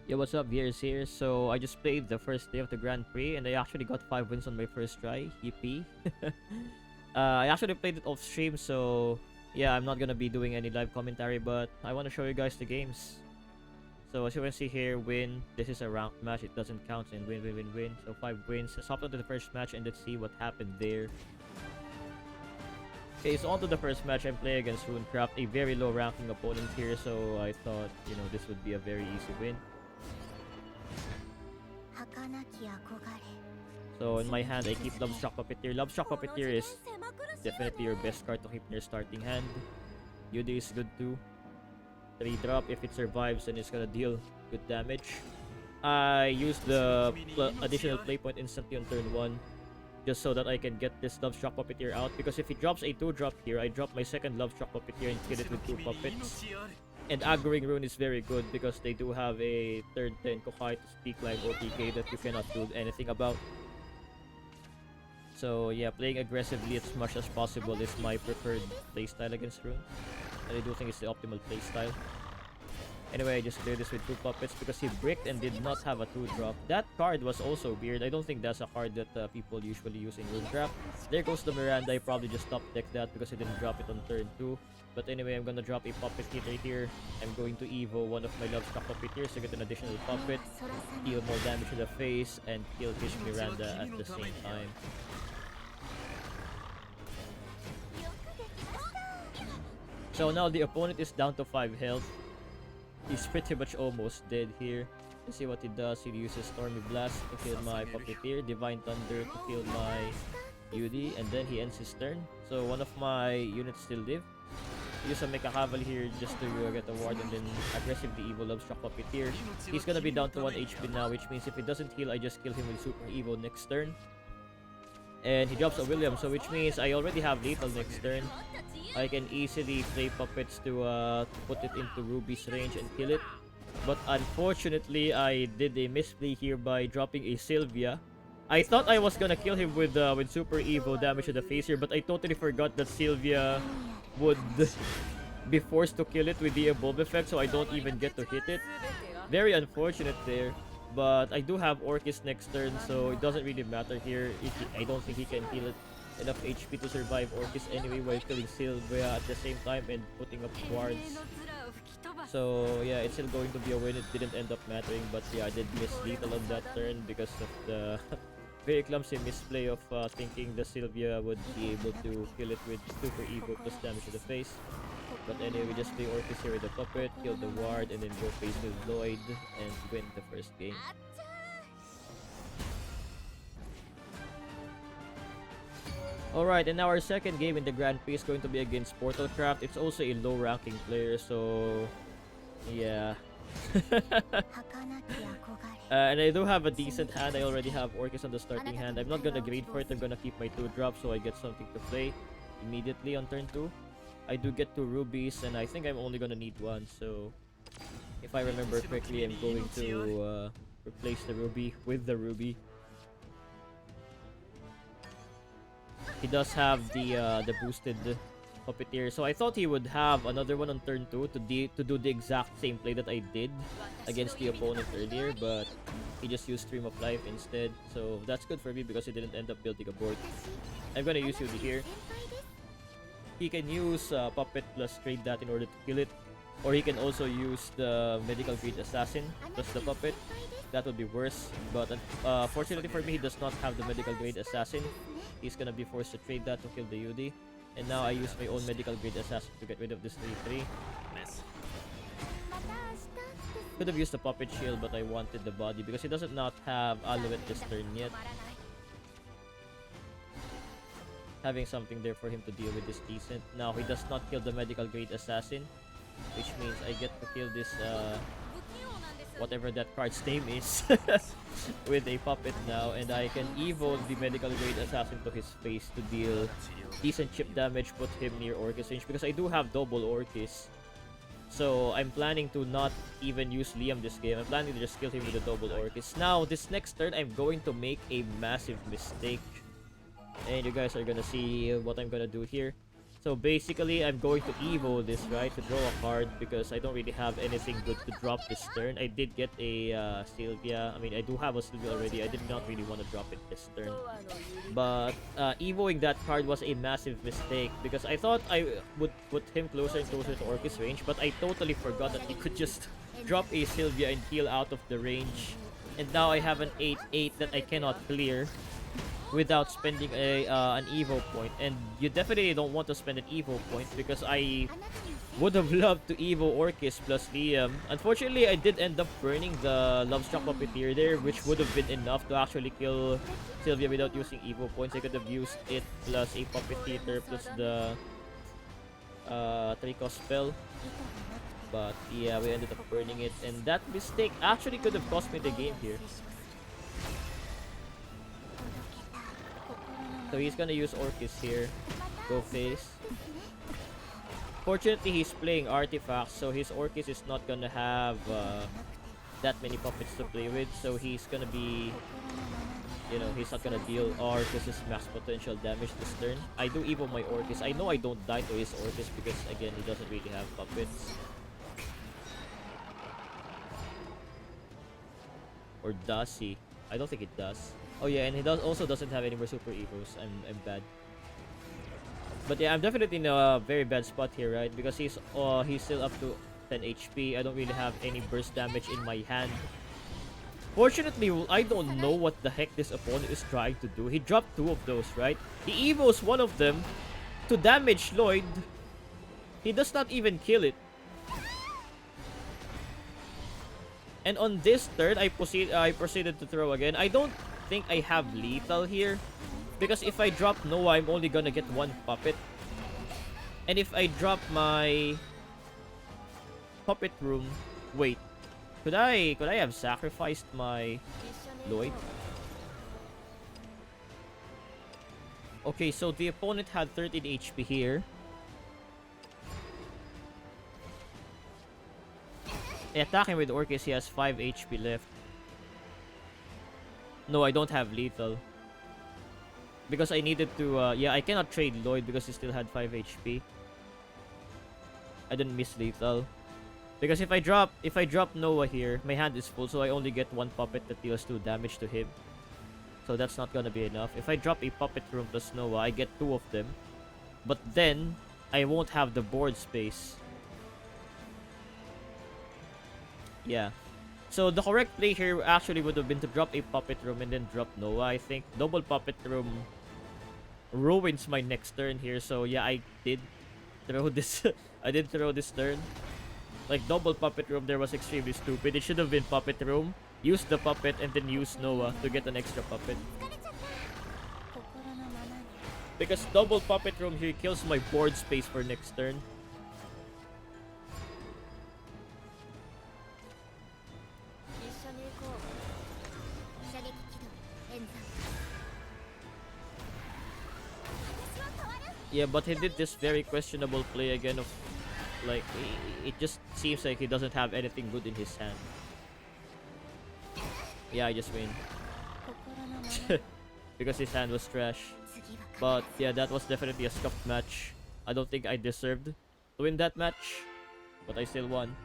Yo, what's up? Gears here. So I just played the first day of the Grand Prix and I actually got 5 wins on my first try. Yippee. I actually played it off stream, so yeah, I'm not gonna be doing any live commentary, but I want to show you guys the games. So as you can see here, win. This is a ranked match. It doesn't count in win, win, win, win. So 5 wins. Let's hop onto the first match and let's see what happened there. Okay, so on to the first match. I'm playing against Runecraft, a very low ranking opponent here, so I thought, this would be a very easy win. So in my hand, I keep Lovestruck Puppeteer. Lovestruck Puppeteer is definitely your best card to keep in your starting hand. Yudi is good too. 3-drop. If it survives, then it's gonna deal good damage. I use the additional play point instantly on turn 1, just so that I can get this Lovestruck Puppeteer out. Because if he drops a 2-drop here, I drop my second Lovestruck Puppeteer and kill it with 2 puppets. And Aggroing Rune is very good because they do have a third 10 Kokai to speak like OTK that you cannot do anything about. So yeah, playing aggressively as much as possible is my preferred playstyle against Rune. And I do think it's the optimal playstyle. Anyway, I just cleared this with 2 puppets because he bricked and did not have a 2-drop. That card was also weird. I don't think that's a card that people usually use in Runecraft. There goes the Miranda. I probably just top deck that because he didn't drop it on turn 2. But anyway, I'm gonna drop a puppet hitter here. I'm going to evo one of my Lovestruck Puppeteers to get an additional puppet, deal more damage to the face, and kill his Miranda at the same time. So now the opponent is down to 5 health. He's pretty much almost dead here. Let's see what he does. He uses Stormy Blast to kill my Puppeteer, Divine Thunder to kill my Yudi, and then he ends his turn. So one of my units still live. Use a Mecha Cavalry here just to get a ward and then aggressively Evo Lovestruck Puppeteer. He's gonna be down to 1 HP now, which means if he doesn't heal, I just kill him with Super Evo next turn. And he drops a William, so which means I already have lethal next turn. I can easily play puppets to put it into Ruby's range and kill it. But unfortunately, I did a misplay here by dropping a Sylvia. I thought I was gonna kill him with Super Evo damage to the face here, but I totally forgot that Sylvia would be forced to kill it with the Evolve effect, so I don't even get to hit it. Very unfortunate there. But I do have Orcus next turn, so it doesn't really matter here. I don't think he can heal it enough HP to survive Orcus anyway while killing Sylvia at the same time and putting up wards. So yeah, it's still going to be a win. It didn't end up mattering, but yeah, I did miss lethal on that turn because of the very clumsy misplay of thinking the Sylvia would be able to kill it with Super Evo plus damage to the face. But anyway, we just play Orcus here with the puppet, kill the ward, and then go face with Lloyd and win the first game. Alright, and our second game in the Grand Prix is going to be against Portalcraft. It's also a low ranking player, so yeah. And I do have a decent hand. I already have Orcus on the starting hand. I'm not gonna grade for it. I'm gonna keep my 2-drop so I get something to play immediately on turn 2. I do get 2 rubies, and I think I'm only gonna need 1. So if I remember correctly, I'm going to replace the ruby with the ruby. He does have the boosted Puppeteer, so I thought he would have another one on turn 2 to do the exact same play that I did against the opponent earlier, but he just used Stream of Life instead. So that's good for me because he didn't end up building a board. I'm gonna use Yudi here. He can use Puppet plus trade that in order to kill it, or he can also use the Medical Grade Assassin plus the Puppet. That would be worse, but fortunately for me, he does not have the Medical Grade Assassin. He's gonna be forced to trade that to kill the Yudi. And now I use my own Medical Grade Assassin to get rid of this 3-3. Could have used the Puppet Shield, but I wanted the body because he doesn't not have Alouette this turn yet. Having something there for him to deal with is decent. Now he does not kill the Medical Grade Assassin, which means I get to kill this whatever that card's name is with a puppet now, and I can evo the Medical Grade Assassin to his face to deal decent chip damage, put him near Orcus range because I do have double Orcus. So I'm planning to not even use Liam this game. I'm planning to just kill him with a double Orcus. Now this next turn I'm going to make a massive mistake, and you guys are gonna see what I'm gonna do here. So basically, I'm going to Evo this, right? To draw a card because I don't really have anything good to drop this turn. I did get a Sylvia. I mean, I do have a Sylvia already. I did not really want to drop it this turn. But Evoing that card was a massive mistake because I thought I would put him closer and closer to Orcus range. But I totally forgot that he could just drop a Sylvia and heal out of the range. And now I have an 8/8 that I cannot clear without spending an Evo point. And you definitely don't want to spend an Evo point because I would have loved to Evo Orcus plus Liam. Unfortunately, I did end up burning the Lovestruck Puppeteer there, which would have been enough to actually kill Sylvia without using Evo points. I could have used it plus a Puppeteer plus the 3-cost spell. But yeah, we ended up burning it. And that mistake actually could have cost me the game here. So he's gonna use Orcus here. Go face. Fortunately, he's playing artifacts, so his Orcus is not gonna have that many puppets to play with. So he's gonna be, you know, he's not gonna deal Orcus's max potential damage this turn. I do Evo my Orcus. I know I don't die to his Orcus because again, he doesn't really have puppets. Or does he? I don't think it does. Oh yeah, and he also doesn't have any more super evos. I'm bad. But yeah, I'm definitely in a very bad spot here, right? Because he's still up to 10 HP. I don't really have any burst damage in my hand. Fortunately, I don't know what the heck this opponent is trying to do. He dropped 2 of those, right? He evos one of them to damage Lloyd. He does not even kill it. And on this turn, I proceeded to throw again. I don't think I have lethal here because if I drop Noah, I'm only gonna get 1 puppet. And if I drop my puppet room, wait, could I have sacrificed my Lloyd? Okay, so the opponent had 13 HP here. Attacking with Orcus, he has 5 HP left. No, I don't have lethal. Because I needed to, yeah, I cannot trade Lloyd because he still had 5 HP. I didn't miss lethal. Because if I drop Noah here, my hand is full, so I only get 1 puppet that deals 2 damage to him. So that's not gonna be enough. If I drop a puppet room plus Noah, I get 2 of them. But then, I won't have the board space. Yeah. So the correct play here actually would have been to drop a puppet room and then drop Noah. I think double puppet room ruins my next turn here. So yeah, I did throw this. I did throw this turn. Like double puppet room there was extremely stupid. It should have been puppet room. Use the puppet and then use Noah to get an extra puppet. Because double puppet room here kills my board space for next turn. Yeah, but he did this very questionable play again of, like, it just seems like he doesn't have anything good in his hand. Yeah, I just win. Because his hand was trash. But yeah, that was definitely a scuffed match. I don't think I deserved to win that match, but I still won.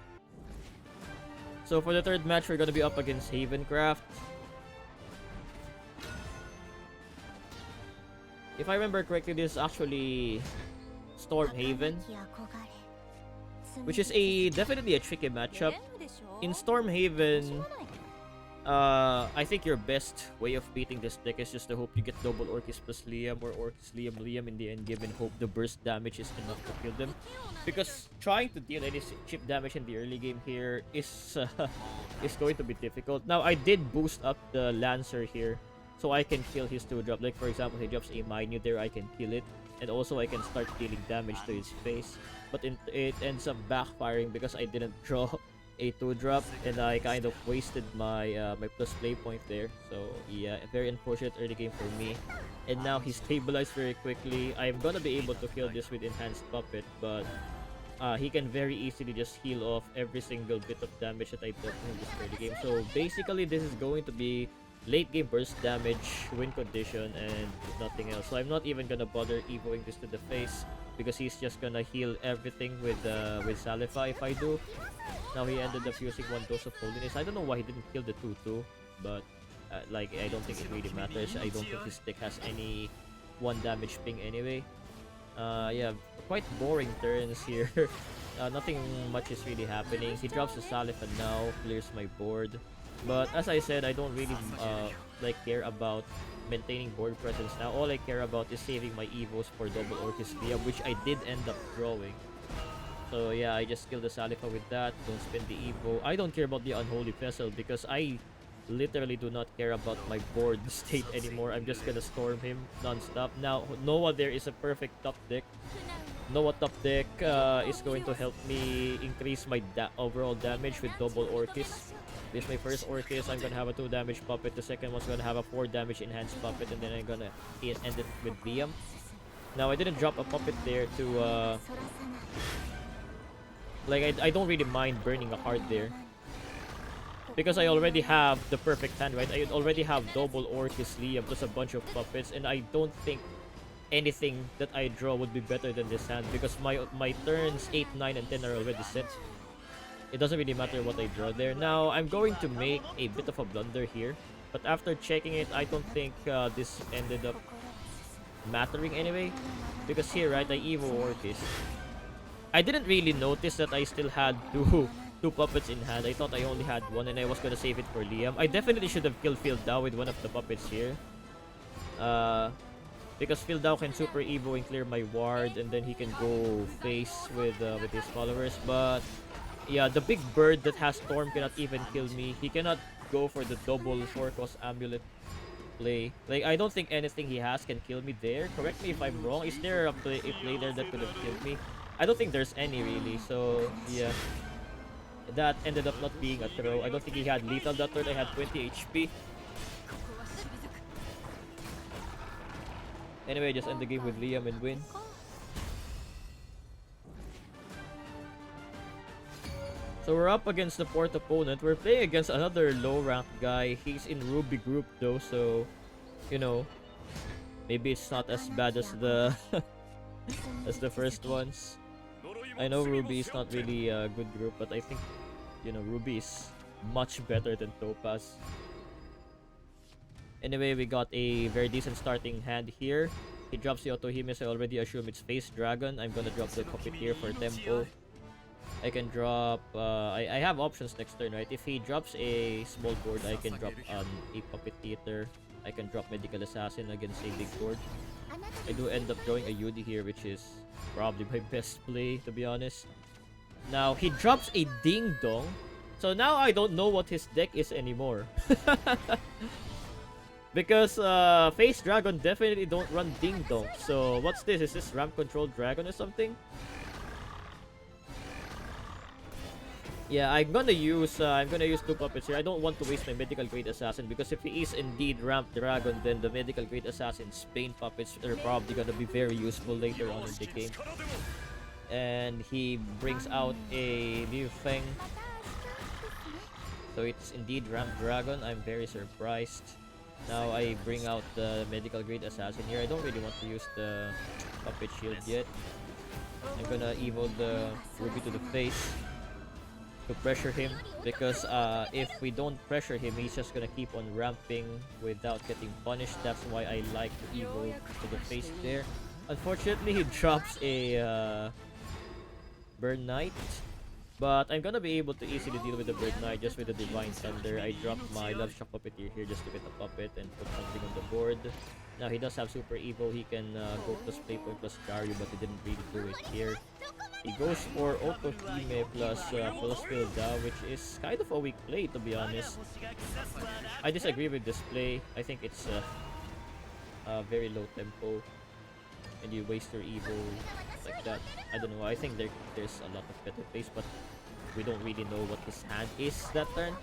So for the third match, we're gonna be up against Havencraft. If I remember correctly, this is actually Stormhaven, which is definitely a tricky matchup. In Stormhaven, I think your best way of beating this deck is just to hope you get double Orcus plus Liam or Orcus Liam in the end game and hope the burst damage is enough to kill them. Because trying to deal any chip damage in the early game here is going to be difficult. Now, I did boost up the Lancer here, so I can kill his 2-drop. Like for example, he drops a Minute there, I can kill it. And also I can start dealing damage to his face. But it ends up backfiring because I didn't draw a 2-drop and I kind of wasted my my plus play point there. So yeah, a very unfortunate early game for me. And now he stabilized very quickly. I'm gonna be able to kill this with Enhanced Puppet, but he can very easily just heal off every single bit of damage that I dealt in this early game. So basically, this is going to be late game burst damage, win condition, and nothing else. So I'm not even gonna bother evoing this to the face because he's just gonna heal everything with Salifa if I do. Now he ended up using one dose of holiness. I don't know why he didn't kill the 2-2, but like I don't think it really matters. I don't think his stick has any 1 damage ping anyway. Yeah, quite boring turns here. Nothing much is really happening. He drops the Salifa now, clears my board. But as I said, I don't really like care about maintaining board presence now. All I care about is saving my evos for double Orcus Liam, which I did end up drawing. So yeah, I just kill the Salifa with that. Don't spend the evo. I don't care about the Unholy Vessel because I literally do not care about my board state anymore. I'm just gonna storm him non-stop. Now, Noah there is a perfect top deck. Noah top deck is going to help me increase my overall damage with double Orcus. This is my first Orcus. I'm gonna have a 2 damage puppet. The second one's gonna have a 4 damage enhanced puppet, and then I'm gonna end it with Liam. Now I didn't drop a puppet there to like I don't really mind burning a heart there because I already have the perfect hand, right? I already have double Orcus Liam plus a bunch of puppets, and I don't think anything that I draw would be better than this hand because my turns 8, 9, and 10 are already set. It doesn't really matter what I draw there. Now, I'm going to make a bit of a blunder here. But after checking it, I don't think this ended up mattering anyway. Because here, right, I Evo Orcus. I didn't really notice that I still had two puppets in hand. I thought I only had 1 and I was gonna save it for Liam. I definitely should have killed Phil Dao with one of the puppets here. Because Phil Dao can super Evo and clear my ward, and then he can go face with his followers. But yeah, the big bird that has Storm cannot even kill me. He cannot go for the double 4-cost amulet play. Like, I don't think anything he has can kill me there. Correct me if I'm wrong. Is there a play there that could have killed me? I don't think there's any really. So yeah, that ended up not being a throw. I don't think he had lethal that turn. I had 20 HP. Anyway, just end the game with Liam and win. So we're up against the 4th opponent. We're playing against another low-ranked guy. He's in Ruby group though, so you know, maybe it's not as bad as the as the first ones. I know Ruby is not really a good group, but I think, you know, Ruby is much better than Topaz. Anyway, we got a very decent starting hand here. He drops the Autohemius. I already assume it's Face Dragon. I'm gonna drop the Puppeteer for tempo. I can drop, I have options next turn, right? If he drops a small board, I can drop a Puppet Theater. I can drop Medical Assassin against a big board. I do end up drawing a Yudi here, which is probably my best play, to be honest. Now, he drops a Ding Dong. So now I don't know what his deck is anymore. Because Face Dragon definitely don't run Ding Dong. So what's this? Is this Ramp Control Dragon or something? Yeah, I'm gonna use 2 puppets here. I don't want to waste my Medical Grade Assassin because if he is indeed Ramp Dragon, then the Medical Grade Assassin Spain puppets are probably gonna be very useful later on in the game. And he brings out a Liu Feng. So it's indeed Ramp Dragon. I'm very surprised. Now I bring out the Medical Grade Assassin here. I don't really want to use the Puppet Shield yet. I'm gonna evo the Ruby to the face to pressure him, because if we don't pressure him, he's just gonna keep on ramping without getting punished. That's why I like to evo to the face there. Unfortunately, he drops a Burn Knight, but I'm gonna be able to easily deal with the Burn Knight just with the Divine Thunder. I dropped my Love Shock Puppeteer here just to get a puppet and put something on the board. Now he does have Super Evo. He can go plus Playpoint plus Dario, but he didn't really do it here. He goes for Autohime plus Phil Dao, which is kind of a weak play, to be honest. I disagree with this play. I think it's very low tempo, and you waste your Evo like that. I don't know. I think there's a lot of better plays, but we don't really know what his hand is that turn.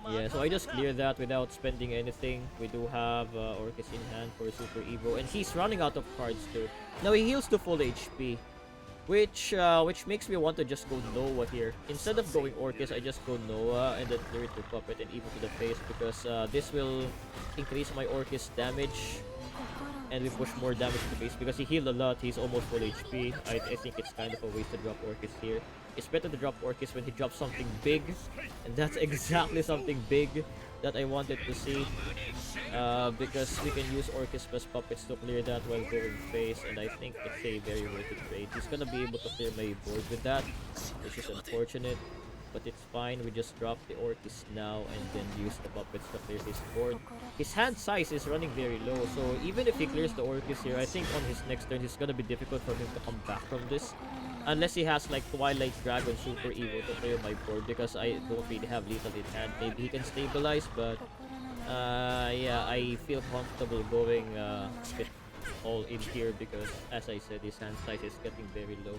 Yeah, so I just clear that without spending anything. We do have Orcus in hand for Super Evo, and he's running out of cards too. Now he heals to full HP, which makes me want to just go Noah here. Instead of going Orcus, I just go Noah and then clear it to Puppet and even to the face, because this will increase my Orcus damage and we push more damage to the base because he healed a lot. He's almost full HP. I think it's kind of a waste to drop Orcus here. It's better to drop Orcus when he drops something big, and that's exactly something big that I wanted to see, because we can use Orcus plus Puppets to clear that while going face, and I think it's a very worth it trade. He's gonna be able to clear my board with that, which is unfortunate, but it's fine. We just drop the Orcus now and then use the Puppets to clear his board. His hand size is running very low, so even if he clears the Orcus here, I think on his next turn it's gonna be difficult for him to come back from this. Unless he has like Twilight Dragon Super Evo to clear my board, because I don't really have lethal in hand. Maybe he can stabilize, but yeah, I feel comfortable going all in here because, as I said, his hand size is getting very low.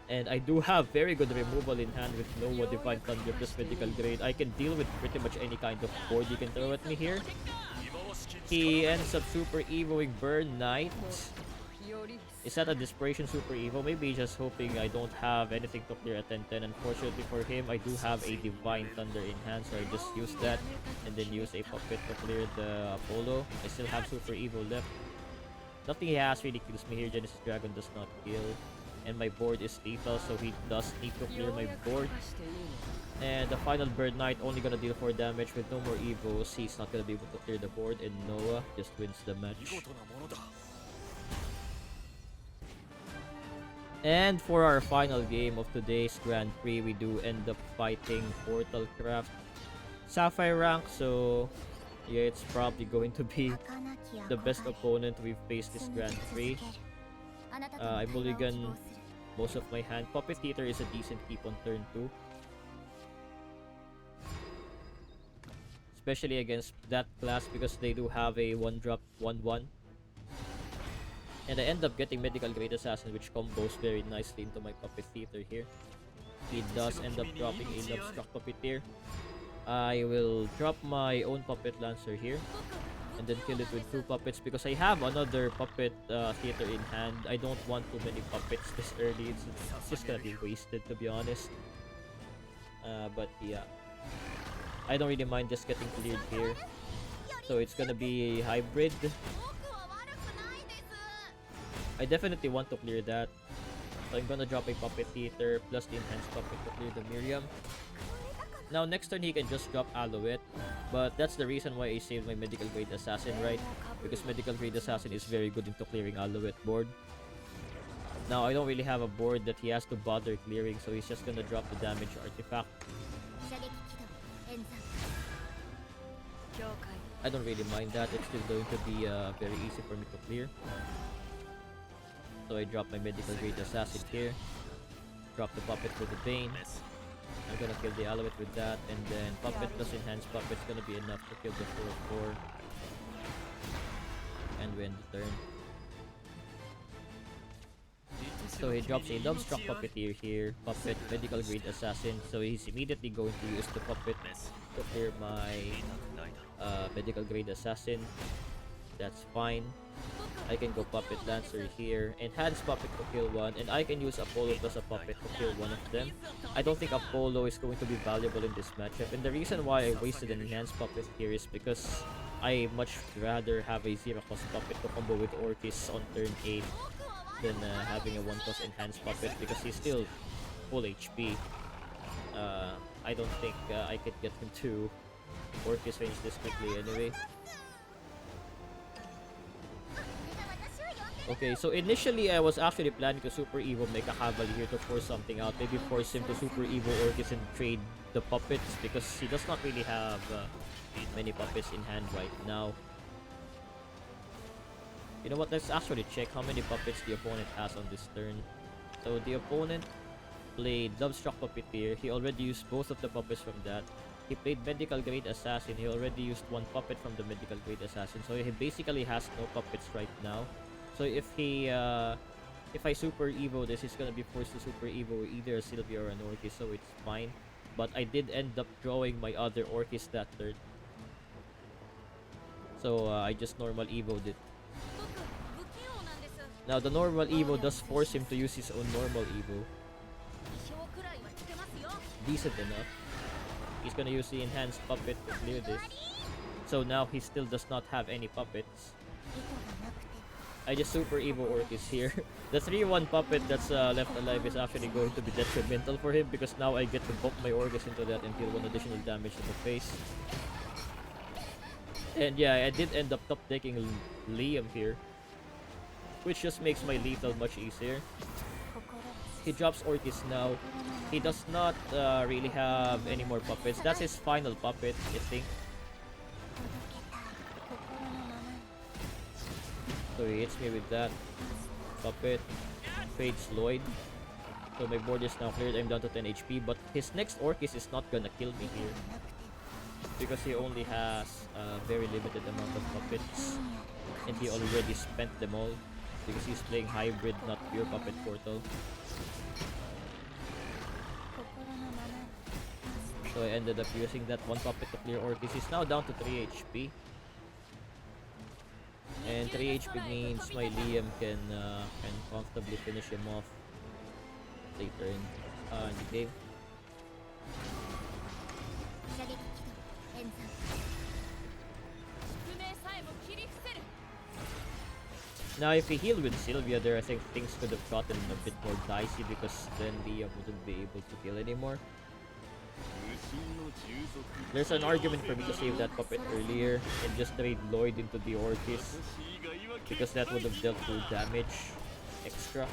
And I do have very good removal in hand with Noah, Divine Thunder plus Medical Grade. I can deal with pretty much any kind of board you can throw at me here. He ends up Super Evoing Burn Knight. Is that a Desperation Super Evo? Maybe just hoping I don't have anything to clear at 10-10. Unfortunately for him, I do have a Divine Thunder in hand, so I just use that and then use a Puppet to clear the Apollo. I still have Super Evo left. Nothing he has really kills me here. Genesis Dragon does not kill. And my board is lethal, so he does need to clear my board. And the final Bird Knight only gonna deal 4 damage with no more Evos. He's not gonna be able to clear the board, and Noah just wins the match. And for our final game of today's Grand Prix, we do end up fighting Portalcraft Sapphire rank, so yeah, it's probably going to be the best opponent we've faced this Grand Prix. I mulligan most of my hand. Puppet Theater is a decent keep on turn 2. Especially against that class because they do have a 1-drop 1-1. And I end up getting Medical Great Assassin, which combos very nicely into my Puppet Theater here. He does end up dropping a Love Struck Puppeteer. I will drop my own Puppet Lancer here and then kill it with 2 puppets because I have another Puppet Theater in hand. I don't want too many puppets this early. It's just gonna be wasted, to be honest. But yeah, I don't really mind just getting cleared here. So it's gonna be a hybrid. I definitely want to clear that. So I'm gonna drop a Puppet Theater plus the Enhanced Puppet to clear the Miriam. Now next turn he can just drop Alouette, but that's the reason why I saved my Medical Grade Assassin, right? Because Medical Grade Assassin is very good into clearing Alouette board. Now I don't really have a board that he has to bother clearing, so he's just gonna drop the damage artifact. I don't really mind that. It's still going to be very easy for me to clear. So I drop my Medical Grade Assassin here. Drop the Puppet for the Bane. I'm gonna kill the Alouette with that, and then Puppet plus Enhanced Puppet's gonna be enough to kill the 4-4. And win the turn. So he drops a Love Struck Puppeteer here. Puppet, Medical Grade Assassin. So he's immediately going to use the Puppet to clear my Medical Grade Assassin. That's fine. I can go Puppet Lancer here, Enhance Puppet to kill one, and I can use Apollo plus a Puppet to kill one of them. I don't think Apollo is going to be valuable in this matchup, and the reason why I wasted an Enhanced Puppet here is because I much rather have a 0-cost Puppet to combo with Orcus on turn 8 than having a 1-cost Enhanced Puppet because he's still full HP. I don't think I could get him to Orcus range this quickly anyway. Okay, so initially I was actually planning to Super Evo Mecha Cavalier to force something out. Maybe force him to Super Evo Orcus and trade the puppets because he does not really have many puppets in hand right now. You know what, let's actually check how many puppets the opponent has on this turn. So the opponent played Love Struck Puppeteer. He already used both of the puppets from that. He played Medical Grade Assassin. He already used 1 puppet from the Medical Grade Assassin. So he basically has no puppets right now. So if he, if I Super Evo this, he's gonna be forced to Super Evo either a Sylvia or an Orcus, so it's fine. But I did end up drawing my other Orcus that turn. So I just normal Evo'd it. Now the normal Evo does force him to use his own normal Evo. Decent enough. He's gonna use the enhanced puppet to clear this. So now he still does not have any puppets. I just super Evo Orcus here. The 3-1 puppet that's left alive is actually going to be detrimental for him because now I get to bump my Orcus into that and deal 1 additional damage to the face. And yeah, I did end up top decking Liam here, which just makes my lethal much easier. He drops Orcus now. He does not really have any more puppets. That's his final puppet, I think. So he hits me with that puppet. Fades Lloyd. So my board is now cleared. I'm down to 10 HP. But his next Orcus is not gonna kill me here, because he only has a very limited amount of puppets. And he already spent them all, because he's playing hybrid, not pure puppet portal. So I ended up using that 1 puppet to clear Orcus. He's now down to 3 HP. And 3 HP means my Liam can comfortably finish him off later in the game. Now if he healed with Sylvia there, I think things could have gotten a bit more dicey, because then Liam wouldn't be able to heal anymore. There's an argument for me to save that puppet earlier and just trade Lloyd into the Orcus, because that would have dealt 2 damage extra.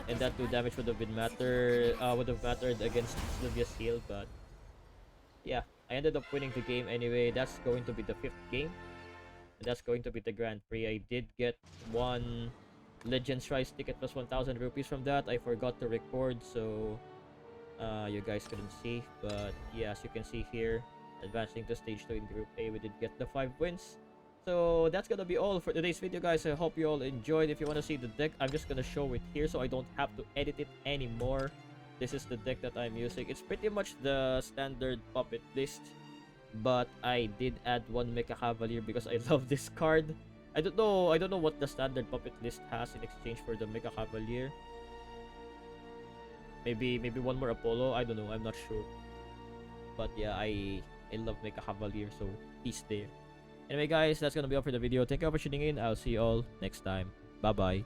And that 2 damage would have mattered against Sylvia's heal, but yeah, I ended up winning the game anyway. That's going to be the 5th game. And that's going to be the Grand Prix. I did get 1 Legends Rise ticket plus 1,000 rupees from that. I forgot to record, so you guys couldn't see. But yeah, as you can see here, advancing to stage 2 in Group A, we did get the 5 wins. So that's gonna be all for today's video, guys. I hope you all enjoyed. If you want to see the deck, I'm just gonna show it here so I don't have to edit it anymore. This is the deck that I'm using. It's pretty much the standard puppet list, but I did add 1 Mecha Cavalier because I love this card. I don't know what the standard puppet list has in exchange for the Mecha Cavalier. Maybe 1 more Apollo. I don't know. I'm not sure. But yeah, I love Mecha Cavalier, so he's there. Anyway, guys, that's gonna be all for the video. Thank you all for tuning in. I'll see you all next time. Bye bye.